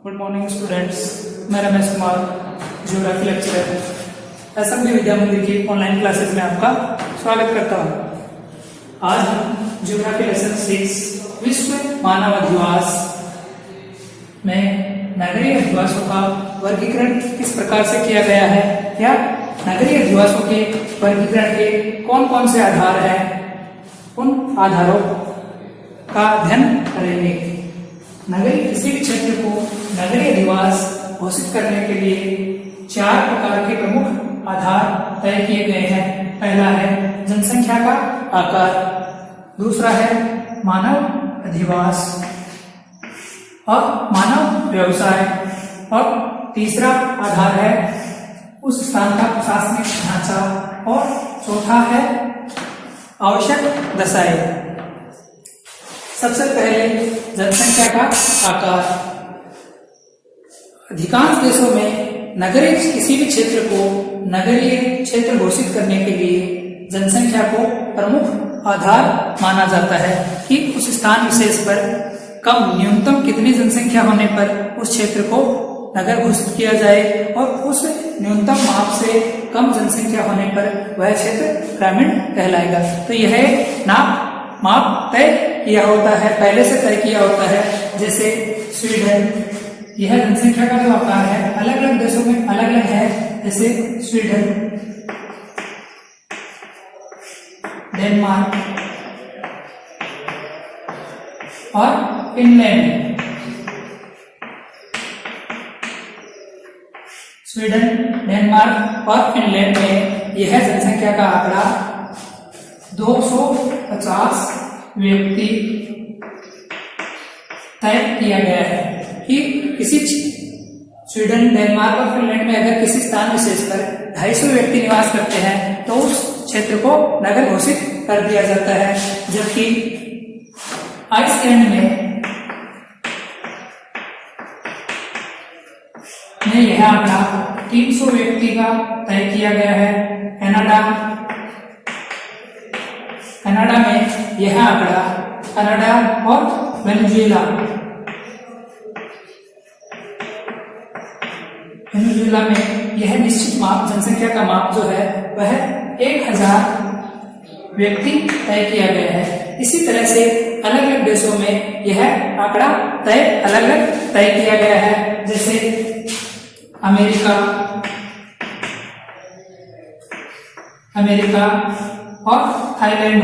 Good morning students, मैं Ramesh Kumar, geography lecturer assembly Vidya Mandir की online classes में आपका स्वागत करता हूं। आज हम ज्योग्राफी लेसन 6 विश्व मानव अधिवास में नगरीय अधिवासों का वर्गीकरण किस प्रकार से किया गया है या नगरीय अधिवासों के वर्गीकरण के कौन कौन से आधार हैं, उन आधारों का अध्ययन करेंगे। नगरीय किसी भी क्षेत्र को नगरीय अधिवास घोषित करने के लिए 4 प्रकार के प्रमुख आधार तय किए गए हैं। पहला है जनसंख्या का आकार, दूसरा है मानव अधिवास और मानव व्यवसाय, और तीसरा आधार है उस स्थान का प्रशासनिक ढांचा, और चौथा है आवश्यक दशाएं। सबसे पहले जनसंख्या का आकार। अधिकांश देशों में नगरीय किसी भी क्षेत्र को नगरीय क्षेत्र घोषित करने के लिए जनसंख्या को प्रमुख आधार माना जाता है कि उस स्थान विशेष पर कम न्यूनतम कितनी जनसंख्या होने पर उस क्षेत्र को नगर घोषित किया जाए, और उस न्यूनतम माप से कम जनसंख्या होने पर वह क्षेत्र ग्रामीण कहलाएगा। तो यह माप तय किया होता है, पहले से तय किया होता है। जैसे स्वीडन, यह जनसंख्या का जो आकार है अलग अलग देशों में अलग अलग है। जैसे स्वीडन, डेनमार्क और फिनलैंड। स्वीडन, डेनमार्क और फिनलैंड में यह जनसंख्या का आंकड़ा 250 व्यक्ति तय किया गया है कि किसी स्वीडन, डेनमार्क और फिनलैंड में अगर किसी स्थान विशेष पर 250 व्यक्ति निवास करते हैं तो उस क्षेत्र को नगर घोषित कर दिया जाता है। जबकि आइसलैंड में यह आंकड़ा 300 व्यक्ति का तय किया गया है। कनाडा में यह आंकड़ा, कनाडा और वेनेजुएला में यह निश्चित माप, जनसंख्या का माप जो है वह 1000 व्यक्ति तय किया गया है। इसी तरह से अलग अलग देशों में यह आंकड़ा अलग अलग तय किया गया है। जैसे अमेरिका और थाईलैंड में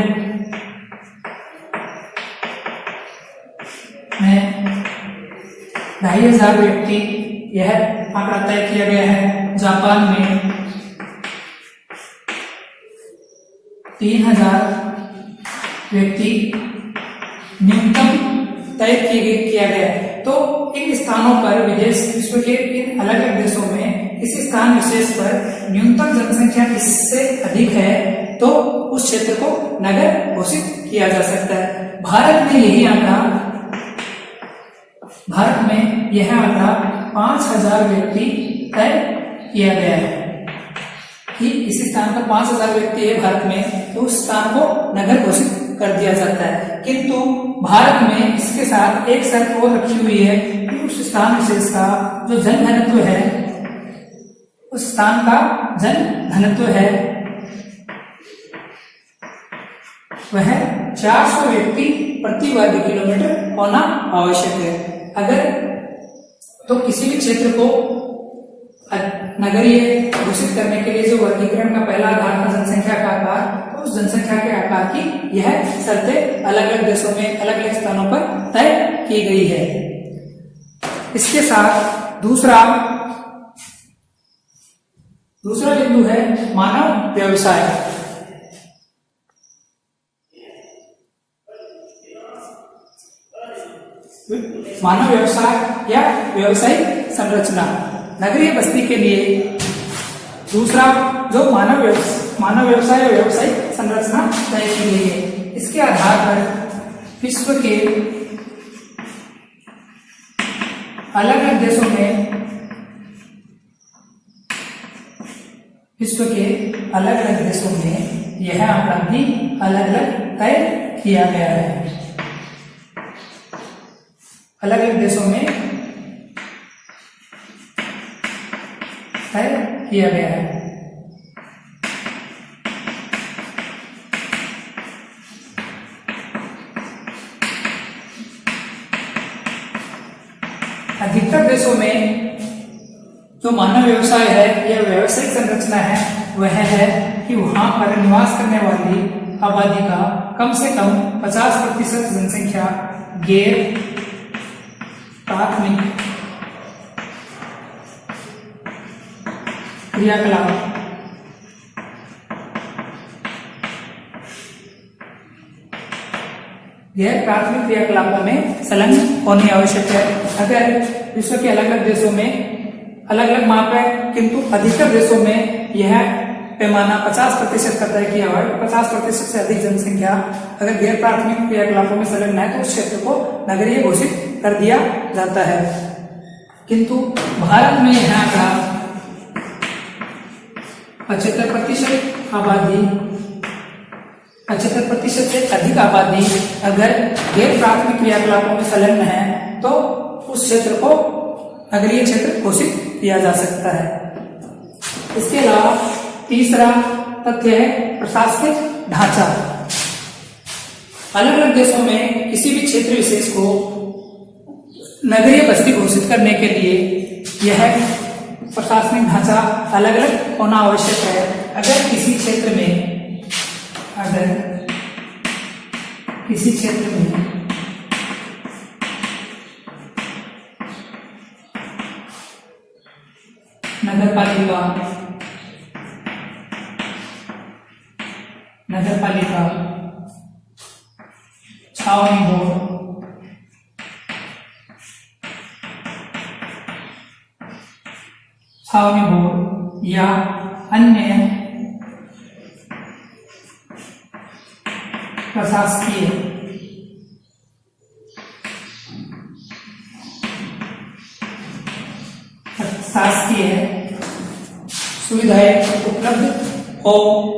2500 व्यक्ति यह आंकड़ा तय किया गया है। जापान में 3000 व्यक्ति न्यूनतम तय किया गया है। तो इन स्थानों पर विश्व के इन अलग अलग देशों में किसी स्थान विशेष पर न्यूनतम जनसंख्या इससे अधिक है तो उस क्षेत्र को नगर घोषित किया जा सकता है। भारत में यह आंकड़ा 5000 व्यक्ति तय किया गया है कि इसी स्थान पर 5000 व्यक्ति है भारत में, तो उस स्थान को नगर घोषित कर दिया जाता है। किंतु भारत में इसके साथ एक शर्त और रखी हुई है कि उस स्थान विशेष का जो जनघनत्व है, उस स्थान का जनघनत्व है वह 400 व्यक्ति प्रति वर्ग किलोमीटर होना आवश्यक है। अगर तो किसी भी क्षेत्र को नगरीय घोषित करने के लिए जो वर्गीकरण का पहला आधार था जनसंख्या का आकार, तो उस जनसंख्या के आकार की यह शर्तें अलग अलग देशों में अलग अलग स्थानों पर तय की गई है। इसके साथ दूसरा बिंदु है मानव व्यवसाय। मानव व्यवसाय या व्यवसायिक संरचना। नगरीय बस्ती के लिए दूसरा जो मानव व्यवसाय और व्यवसायिक संरचना तय की गई है। इसके आधार पर विश्व के अलग अलग देशों में यह आंकड़ा भी अलग अलग तय किया गया है। अलग अलग देशों में तय किया गया है। अधिकतर देशों में जो मानव व्यवसाय है या व्यावसायिक संरचना है वह है कि वहां पर निवास करने वाली आबादी का कम से कम 50% जनसंख्या गैर प्राथमिक क्रियाकलाप गैर प्राथमिक क्रियाकलापों में संलग्न होनी आवश्यक है। अगर विश्व के अलग अलग देशों में अलग अलग माप है, किंतु अधिकतर देशों में यह पैमाना 50% का तय किया हुआ है। 50% से अधिक जनसंख्या अगर गैर प्राथमिक क्रियाकलापों में संलग्न है तो उस क्षेत्र को नगरीय घोषित कर दिया जाता है। किंतु भारत में यह आंकड़ा 75% आबादी 75% से अधिक आबादी अगर गैर प्राथमिक क्रियाकलापों में संलग्न है तो उस क्षेत्र को नगरीय क्षेत्र घोषित किया जा सकता है। इसके अलावा तीसरा तथ्य है प्रशासनिक ढांचा। अलग अलग देशों में किसी भी क्षेत्र विशेष को नगरीय बस्ती घोषित करने के लिए यह प्रशासनिक ढांचा अलग अलग होना आवश्यक है। अगर किसी क्षेत्र में नगरपालिका छावनी बोर्ड या अन्य प्रशासकीय सुविधाएं उपलब्ध हो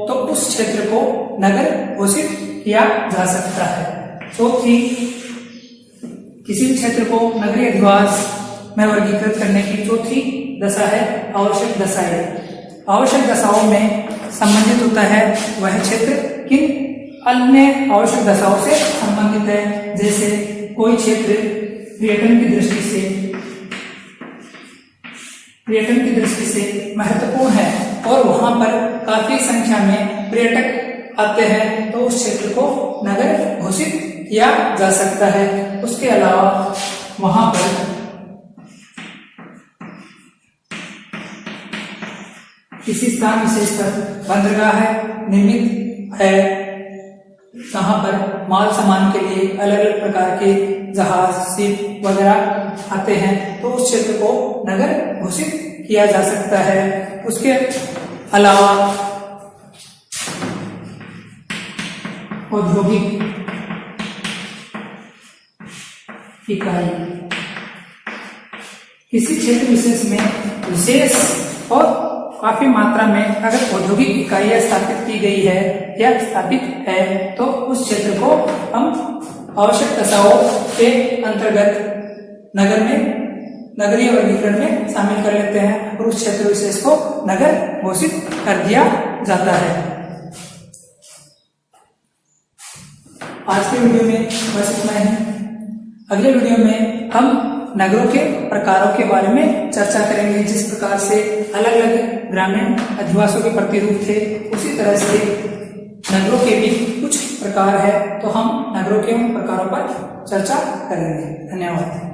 तो उस क्षेत्र को नगर घोषित किया जा सकता है। चौथी, किसी भी क्षेत्र को नगरीय अधिवास में वर्गीकृत करने की चौथी दशा है आवश्यक दशाएं। आवश्यक दशाओं में संबंधित होता है वह क्षेत्र किन अन्य आवश्यक दशाओं से संबंधित है। जैसे कोई क्षेत्र पर्यटन की दृष्टि से महत्वपूर्ण है और वहां पर काफी संख्या में पर्यटक आते हैं तो उस क्षेत्र को नगर घोषित किया जा सकता है। उसके अलावा वहां पर किसी स्थान विशेष पर बंदरगाह निर्मित है जहां पर माल सामान के लिए अलग अलग प्रकार के जहाज, शिप वगैरह आते हैं तो उस क्षेत्र को नगर घोषित किया जा सकता है। उसके अलावा औद्योगिक इकाई किसी क्षेत्र विशेष में विशेष और काफी मात्रा में अगर औद्योगिक इकाइयां स्थापित की गई है या स्थापित है तो उस क्षेत्र को हम आवश्यक दशाओं के अंतर्गत नगरीय वर्गीकरण में शामिल कर लेते हैं और उस क्षेत्र विशेष को नगर घोषित कर दिया जाता है। आज के वीडियो में बस इतना ही। अगले वीडियो में हम नगरों के प्रकारों के बारे में चर्चा करेंगे। जिस प्रकार से अलग अलग ग्रामीण अधिवासों के प्रतिरूप थे उसी तरह से नगरों के भी कुछ प्रकार है तो हम नगरों के उन प्रकारों पर चर्चा करेंगे। धन्यवाद।